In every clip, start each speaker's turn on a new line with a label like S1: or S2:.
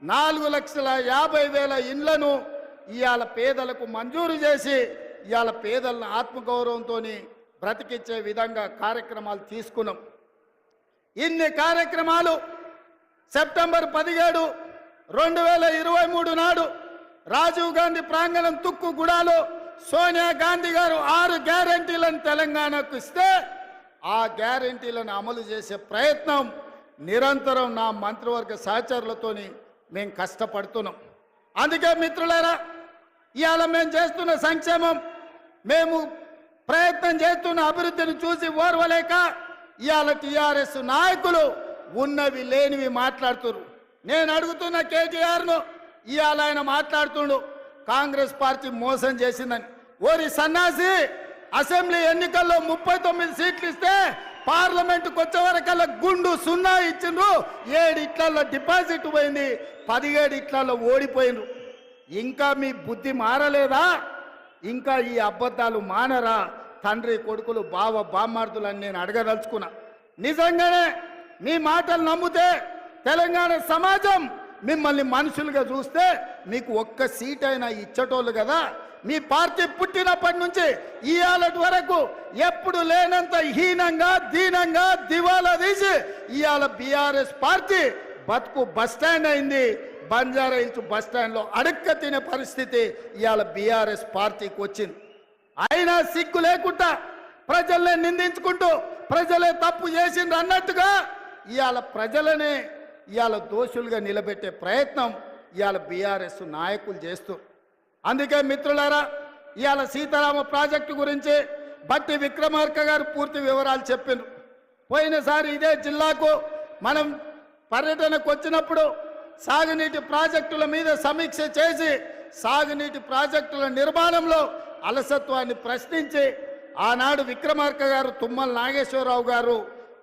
S1: 4,50,000 ఇండ్లను ఇవాళ పేదలకు మంజూరు చేసి ఇవాళ పేదలను ఆత్మగౌరవంతో బ్రతికించే విధంగా కార్యక్రమాలు తీసుకున్నాం. ఇన్ని కార్యక్రమాలు సెప్టెంబర్ 17, 2023 నాడు రాజీవ్ గాంధీ ప్రాంగణం తుక్కుగూడలో సోనియా గాంధీ గారు 6 గ్యారెంటీలను తెలంగాణకు ఇస్తే ఆ గ్యారెంటీలను అమలు చేసే ప్రయత్నం నిరంతరం నా మంత్రివర్గ సహచరులతోని మేము కష్టపడుతున్నాం. అందుకే మిత్రులారా, ఇవాళ మేము చేస్తున్న సంక్షేమం, మేము ప్రయత్నం చేస్తున్న అభివృద్ధిని చూసి ఓర్వలేక ఇవాళ టీఆర్ఎస్ నాయకులు ఉన్నవి లేనివి మాట్లాడుతున్నారు. నేను అడుగుతున్న కేటీఆర్ను, ఇవాళ ఆయన మాట్లాడుతుండు కాంగ్రెస్ పార్టీ మోసం చేసిందని. ఓరి సన్నాసి, అసెంబ్లీ ఎన్నికల్లో 39 సీట్లు ఇస్తే పార్లమెంటుకు వచ్చే వరకల్లా గుండు 0 ఇచ్చిండ్రు. 7 ఇట్లలో డిపాజిట్ పోయింది, 17 ఇట్లలో ఓడిపోయిండ్రు. ఇంకా మీ బుద్ధి మారలేదా? ఇంకా ఈ అబద్ధాలు మానరా? తండ్రి కొడుకులు బావ బామ్మార్దులని నేను అడగదలుచుకున్నా. నిజంగానే మీ మాటలు నమ్మితే తెలంగాణ సమాజం మిమ్మల్ని మనుషులుగా చూస్తే మీకు ఒక్క సీట్ అయినా ఇచ్చటోళ్ళు కదా. మీ పార్టీ పుట్టినప్పటి నుంచి ఇవాళ వరకు ఎప్పుడు లేనంత హీనంగా దీనంగా దివాలా తీసి ఇవాళ బీఆర్ఎస్ పార్టీ బతుకు బస్టాండ్ అయింది. బంజారా హిల్స్ బస్టాండ్లో అడక్క తినే పరిస్థితి ఇవాళ బీఆర్ఎస్ పార్టీకి వచ్చింది. అయినా సిగ్గు లేకుండా ప్రజల్ని నిందించుకుంటూ ప్రజలే తప్పు చేసిండ్రు అన్నట్టుగా ఇవాళ ప్రజలనే ఇవాళ దోషులుగా నిలబెట్టే ప్రయత్నం ఇవాళ బీఆర్ఎస్ నాయకులు చేస్తారు. అందుకే మిత్రులారా, ఇవాళ సీతారామ ప్రాజెక్టు గురించి బట్టి విక్రమార్క గారు పూర్తి వివరాలు చెప్పిండ్రు. పోయినసారి ఇదే జిల్లాకు మనం పర్యటనకు వచ్చినప్పుడు సాగునీటి ప్రాజెక్టుల మీద సమీక్ష చేసి సాగునీటి ప్రాజెక్టుల నిర్మాణంలో అలసత్వాన్ని ప్రశ్నించి ఆనాడు విక్రమార్క గారు, తుమ్మల నాగేశ్వరరావు గారు,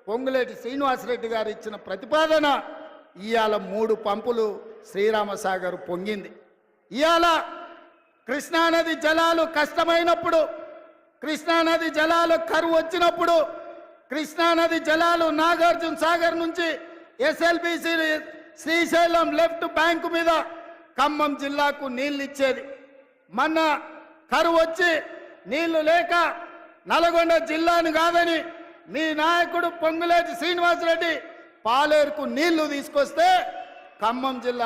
S1: పొంగులేటి శ్రీనివాసరెడ్డి గారు ఇచ్చిన ప్రతిపాదన ఇవాళ 3 పంపులు శ్రీరామసాగర్ పొంగింది. ఇవాళ కృష్ణానది జలాలు కష్టమైనప్పుడు, కృష్ణానది జలాలు కరువు వచ్చినప్పుడు, కృష్ణానది జలాలు నాగార్జున సాగర్ నుంచి ఎస్ఎల్బిసి శ్రీశైలం లెఫ్ట్ బ్యాంకు మీద ఖమ్మం జిల్లాకు నీళ్ళు ఇచ్చేది. మొన్న కరువు వచ్చి నీళ్లు లేక నల్గొండ జిల్లాను కాదని మీ నాయకుడు పొంగులేటి శ్రీనివాసరెడ్డి పాలేరుకు నీళ్లు తీసుకొస్తే ఖమ్మం జిల్లా